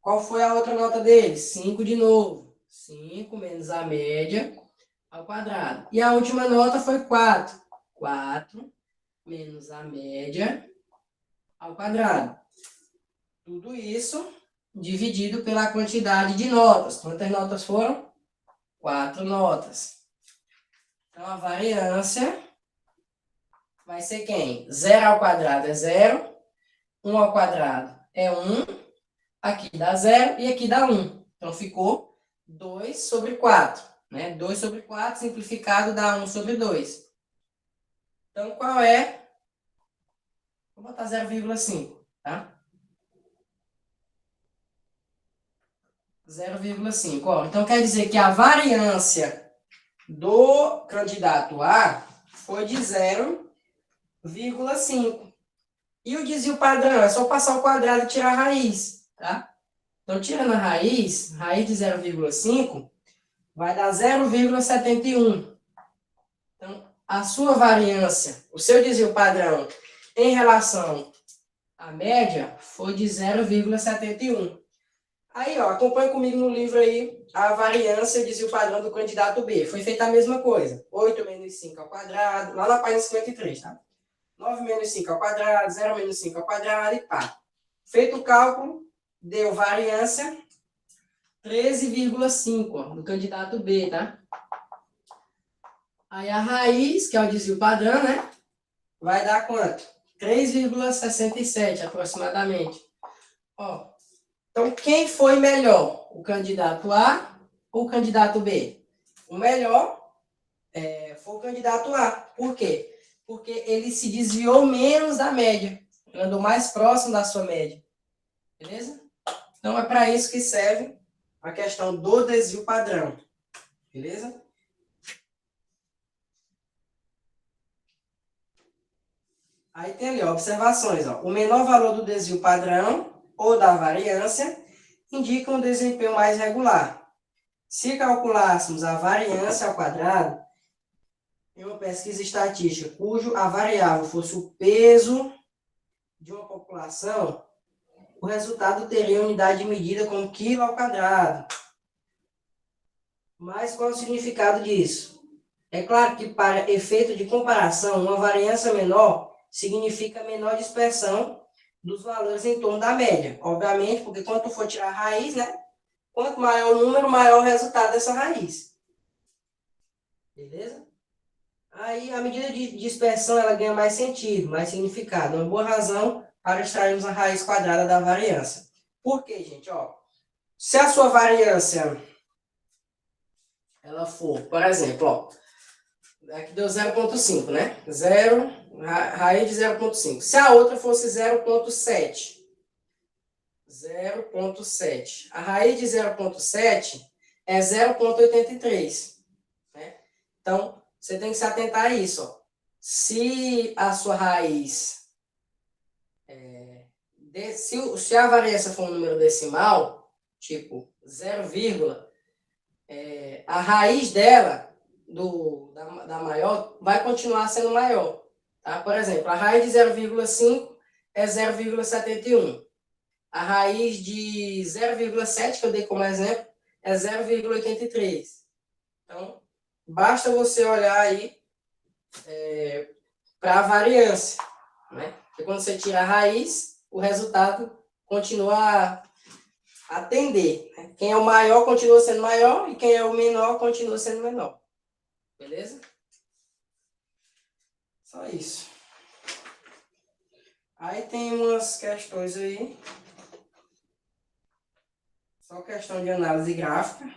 Qual foi a outra nota dele? 5 de novo. 5 menos a média ao quadrado. E a última nota foi 4. 4 menos a média ao quadrado. Tudo isso dividido pela quantidade de notas. Quantas notas foram? 4 notas. Então, a variância vai ser quem? 0 ao quadrado é 0. 1 ao quadrado é 1. Aqui dá 0 e aqui dá 1. Então, ficou 2 sobre 4. Né? 2 sobre 4 simplificado dá 1 sobre 2. Então, qual é? Vou botar 0,5, tá? 0,5. Ó, então, quer dizer que a variância do candidato A foi de 0,5. E o desvio padrão é só passar o quadrado e tirar a raiz, tá? Então, tirando a raiz de 0,5 vai dar 0,71. Então, a sua variância, o seu desvio padrão em relação à média foi de 0,71. Aí, ó, acompanha comigo no livro aí a variância e desvio padrão do candidato B. Foi feita a mesma coisa. 8 menos 5 ao quadrado, lá na página 53, tá? 9 menos 5 ao quadrado, 0 menos 5 ao quadrado e pá. Feito o cálculo, deu variância 13,5 do candidato B, tá? Aí a raiz, que é o desvio padrão, né? Vai dar quanto? 3,67 aproximadamente. Ó, então, quem foi melhor? O candidato A ou o candidato B? O melhor foi o candidato A. Por quê? Porque ele se desviou menos da média. Ele andou mais próximo da sua média. Beleza? Então, é para isso que serve a questão do desvio padrão. Beleza? Aí tem ali, ó, observações. Ó. O menor valor do desvio padrão ou da variância indica um desempenho mais regular. Se calculássemos a variância ao quadrado, em uma pesquisa estatística, cujo a variável fosse o peso de uma população, o resultado teria unidade de medida como quilo ao quadrado. Mas qual é o significado disso? É claro que para efeito de comparação, uma variância menor significa menor dispersão dos valores em torno da média. Obviamente, porque quando tu for tirar a raiz, né? Quanto maior o número, maior o resultado dessa raiz. Beleza? Aí, a medida de dispersão, ela ganha mais sentido, mais significado. Uma boa razão para extrairmos a raiz quadrada da variância. Por quê, gente? Ó, se a sua variância, ela for, por exemplo, ó, aqui deu 0,5, né? Raiz de 0,5. Se a outra fosse 0,7. 0,7. A raiz de 0,7 é 0,83. Né? Então, você tem que se atentar a isso. Ó. Se a sua raiz... se a variância for um número decimal, tipo 0, a raiz dela, da maior, vai continuar sendo maior. Tá? Por exemplo, a raiz de 0,5 é 0,71. A raiz de 0,7, que eu dei como exemplo, é 0,83. Então, basta você olhar aí para a variância. Né? Porque quando você tira a raiz, o resultado continua a tender. Né? Quem é o maior continua sendo maior e quem é o menor continua sendo menor. Beleza? Só isso. Aí tem umas questões aí. Só questão de análise gráfica.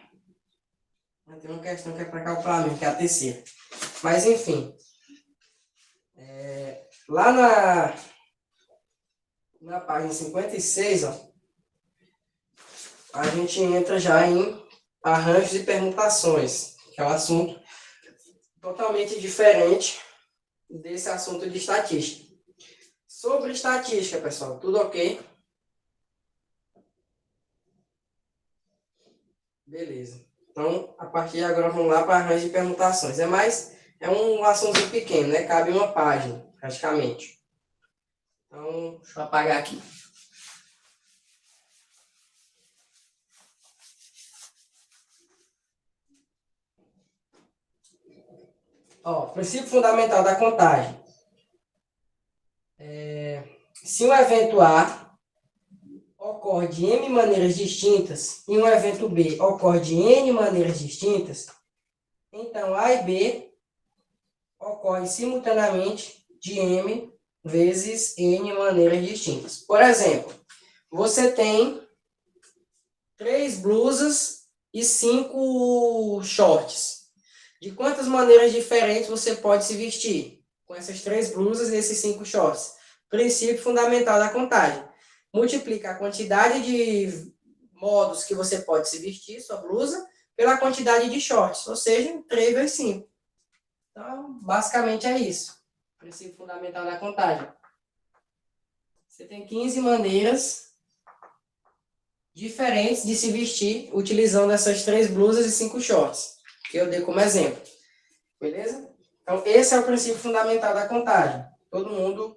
Tem uma questão que é para calculamento, que é a terceira. Mas, enfim. Lá na página 56, ó, a gente entra já em arranjos e permutações, que é um assunto totalmente diferente desse assunto de estatística. Sobre estatística, pessoal, tudo ok? Beleza. Então, a partir de agora, vamos lá para arranjo de permutações. É um assunto pequeno, né? Cabe uma página, praticamente. Então, deixa eu apagar aqui. Ó, princípio fundamental da contagem. Se um evento A ocorre de M maneiras distintas e um evento B ocorre de N maneiras distintas, então A e B ocorrem simultaneamente de M vezes N maneiras distintas. Por exemplo, você tem 3 blusas e 5 shorts. De quantas maneiras diferentes você pode se vestir com essas 3 blusas e esses 5 shorts? Princípio fundamental da contagem. Multiplica a quantidade de modos que você pode se vestir, sua blusa, pela quantidade de shorts, ou seja, 3 vezes 5. Então, basicamente é isso. Princípio fundamental da contagem. Você tem 15 maneiras diferentes de se vestir utilizando essas 3 blusas e 5 shorts, que eu dei como exemplo. Beleza? Então, esse é o princípio fundamental da contagem. Todo mundo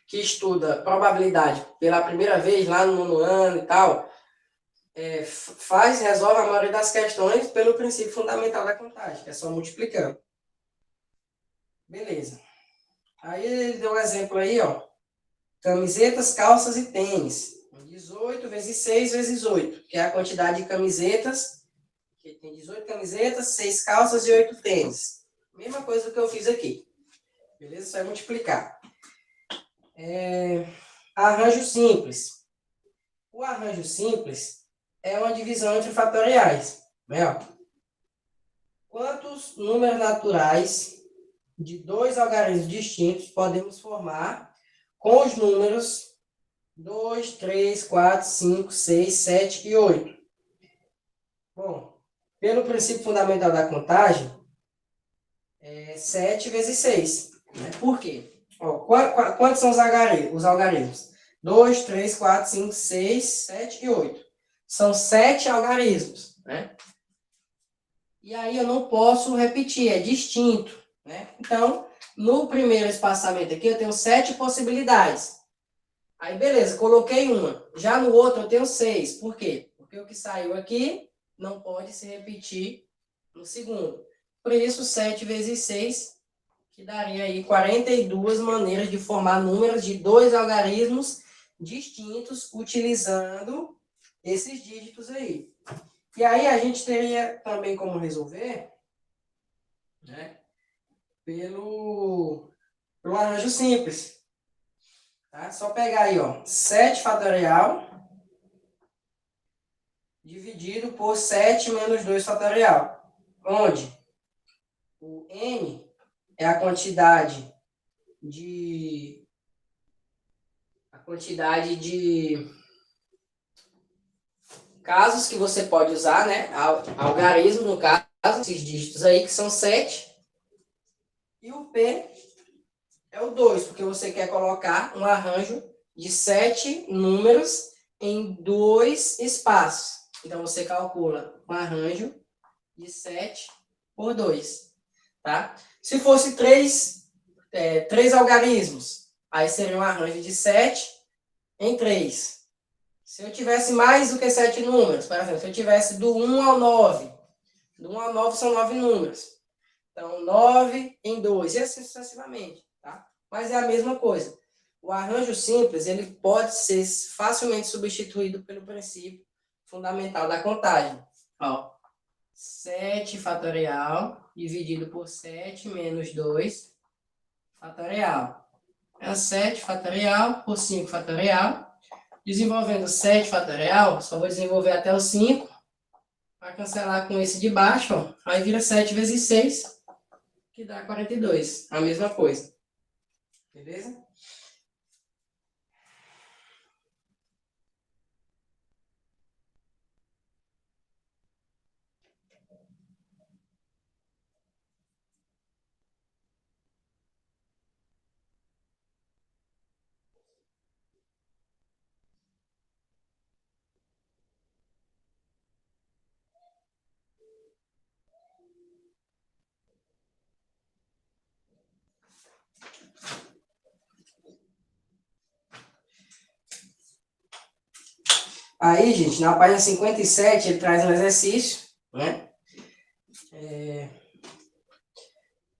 que estuda probabilidade pela primeira vez, lá no 9º ano e tal, resolve a maioria das questões pelo princípio fundamental da contagem, que é só multiplicando. Beleza. Aí ele deu um exemplo aí, ó. Camisetas, calças e tênis. 18 vezes 6 vezes 8, que é a quantidade de camisetas, que tem 18 camisetas, 6 calças e 8 tênis. Mesma coisa que eu fiz aqui. Beleza? Só é multiplicar. Arranjo simples. O arranjo simples é uma divisão entre fatoriais. Né? Quantos números naturais de 2 algarismos distintos podemos formar com os números 2, 3, 4, 5, 6, 7 e 8? Bom, pelo princípio fundamental da contagem, 7 vezes 6. Né? Por quê? Ó, quantos são os algarismos? 2, 3, 4, 5, 6, 7 e 8. são 7 algarismos, né? E aí eu não posso repetir, é distinto, né? Então, no primeiro espaçamento aqui, eu tenho 7 possibilidades. Aí, beleza, coloquei uma. Já no outro, eu tenho 6. Por quê? Porque o que saiu aqui não pode se repetir no segundo. Por isso, 7 vezes 6, que daria aí 42 maneiras de formar números de 2 algarismos distintos, utilizando esses dígitos aí. E aí, a gente teria também como resolver, né, pelo arranjo simples. Tá? Só pegar aí, ó, 7 fatorial dividido por 7 menos 2 fatorial. Onde o n é a quantidade de casos que você pode usar, né? Algarismo, no caso, esses dígitos aí, que são 7. E o P é o 2, porque você quer colocar um arranjo de 7 números em 2 espaços. Então, você calcula um arranjo de 7 por 2. Tá? Se fosse 3 algarismos, aí seria um arranjo de 7 em 3. Se eu tivesse mais do que 7 números, por exemplo, se eu tivesse do 1 ao 9, do 1 ao 9 são 9 números. Então, 9 em 2, e assim sucessivamente. Tá? Mas é a mesma coisa. O arranjo simples, ele pode ser facilmente substituído pelo princípio fundamental da contagem. Ó, 7 fatorial dividido por 7 menos 2 fatorial. É 7 fatorial por 5 fatorial. Desenvolvendo 7 fatorial, só vou desenvolver até o 5, para cancelar com esse de baixo, ó, aí vira 7 vezes 6, que dá 42. A mesma coisa. Beleza? Aí, gente, na página 57, ele traz um exercício, né?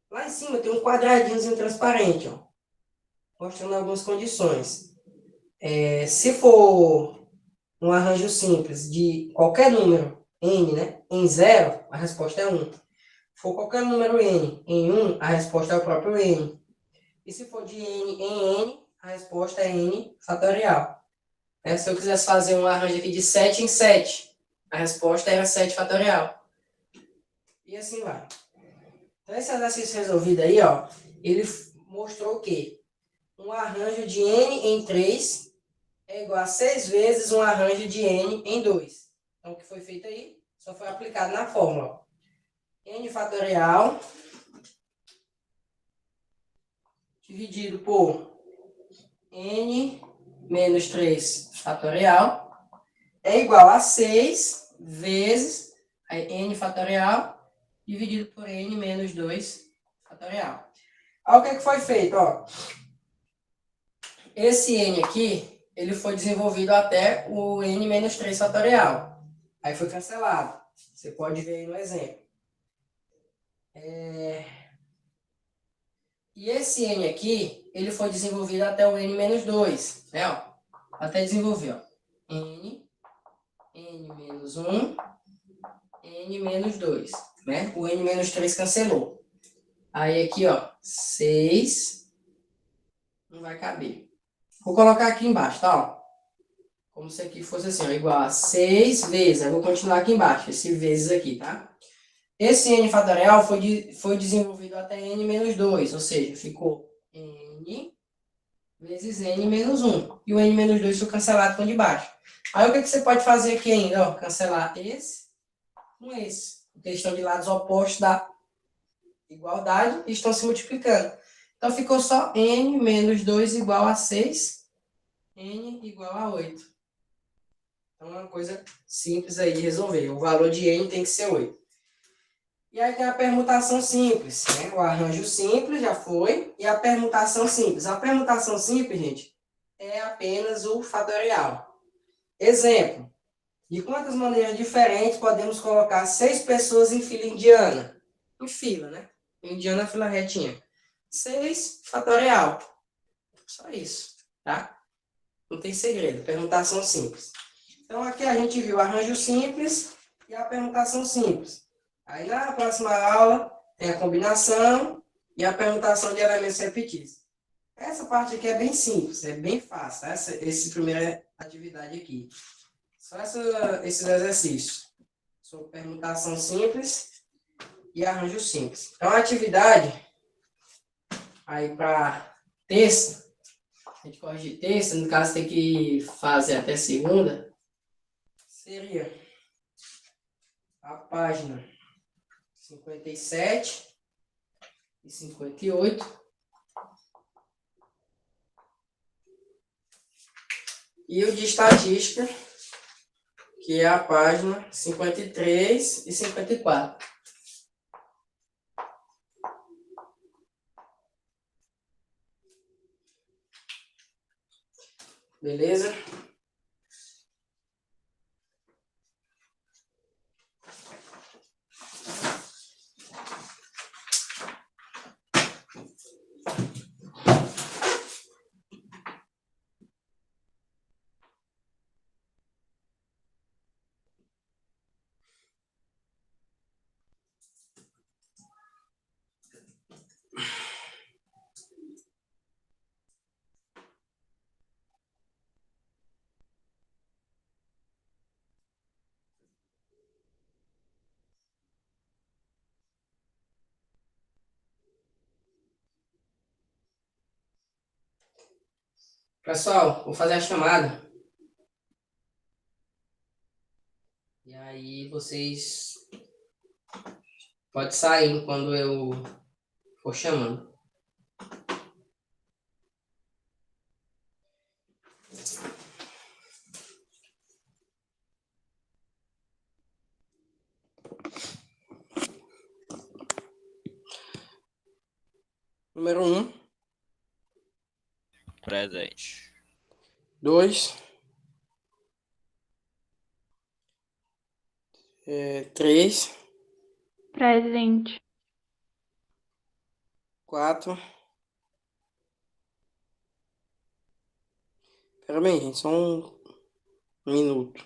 Lá em cima tem um quadradinho transparente, ó, mostrando algumas condições. Se for um arranjo simples de qualquer número n, né, em 0, a resposta é 1. Se for qualquer número n em 1, a resposta é o próprio n. E se for de n em n, a resposta é n fatorial. Se eu quisesse fazer um arranjo aqui de 7 em 7, a resposta era 7 fatorial. E assim vai. Então, esse exercício resolvido aí, ó, ele mostrou que um arranjo de n em 3 é igual a 6 vezes um arranjo de n em 2. Então, o que foi feito aí só foi aplicado na fórmula. Ó. N fatorial dividido por n menos 3 fatorial é igual a 6 vezes n fatorial dividido por n menos 2 fatorial. Aí o que foi feito? Ó, esse n aqui, ele foi desenvolvido até o n menos 3 fatorial. Aí foi cancelado. Você pode ver aí no exemplo. E esse n aqui, ele foi desenvolvido até o n menos 2. Né, ó? Até desenvolver. Ó. n menos 1, n menos 2. Né? O n menos 3 cancelou. Aí aqui, ó, 6 não vai caber. Vou colocar aqui embaixo, tá? Ó. Como se aqui fosse assim, ó, igual a 6 vezes. Eu vou continuar aqui embaixo, esse vezes aqui, tá? Esse n fatorial foi desenvolvido até n menos 2, ou seja, ficou n vezes n menos 1. E o n menos 2 foi cancelado com o de baixo. Aí o que você pode fazer aqui ainda? Ó, cancelar esse com esse. Porque eles estão de lados opostos da igualdade e estão se multiplicando. Então ficou só n menos 2 igual a 6, n igual a 8. Então, é uma coisa simples aí de resolver. O valor de N tem que ser 8. E aí tem a permutação simples, né? O arranjo simples já foi. E a permutação simples. A permutação simples, gente, é apenas o fatorial. Exemplo. De quantas maneiras diferentes podemos colocar 6 pessoas em fila indiana? Em fila, né? Indiana, fila retinha. 6 fatorial. Só isso, tá? Não tem segredo. Permutação simples. Então, aqui a gente viu o arranjo simples e a permutação simples. Aí, na próxima aula, tem a combinação e a permutação de elementos repetidos. Essa parte aqui é bem simples, é bem fácil, tá? Essa primeira atividade aqui. Só esses exercícios. Sobre permutação simples e arranjo simples. Então, a atividade aí para terça, a gente corrige terça, no caso tem que fazer até segunda, seria a página 57 e 58. E o de estatística, que é a página 53 e 54. Beleza? Pessoal, vou fazer a chamada. E aí vocês podem sair quando eu for chamando. Número 1. Presente. 2. 3. Presente. 4. Pera bem, gente, só um minuto.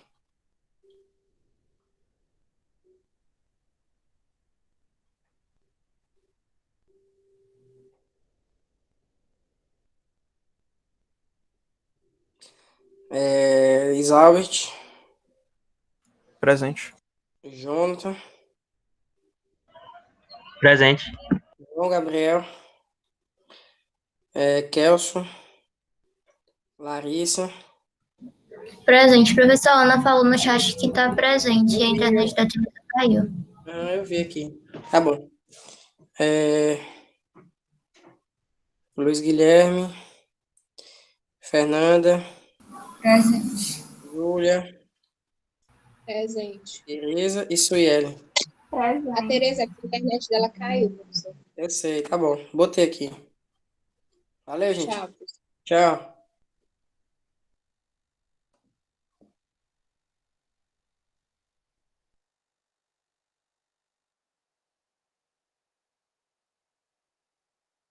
Isabeth, Presente. Jonathan, Presente. João Gabriel, Kelson, Larissa. Presente. Professor, a Ana falou no chat que está presente e a internet da Tina caiu. Eu vi aqui. Tá bom. Luiz Guilherme, Fernanda, Presente. Júlia, Presente. Tereza e Sueli. A Tereza, a internet dela caiu, professor. Eu sei, tá bom. Botei aqui. Valeu, gente. Tchau, professor. Tchau.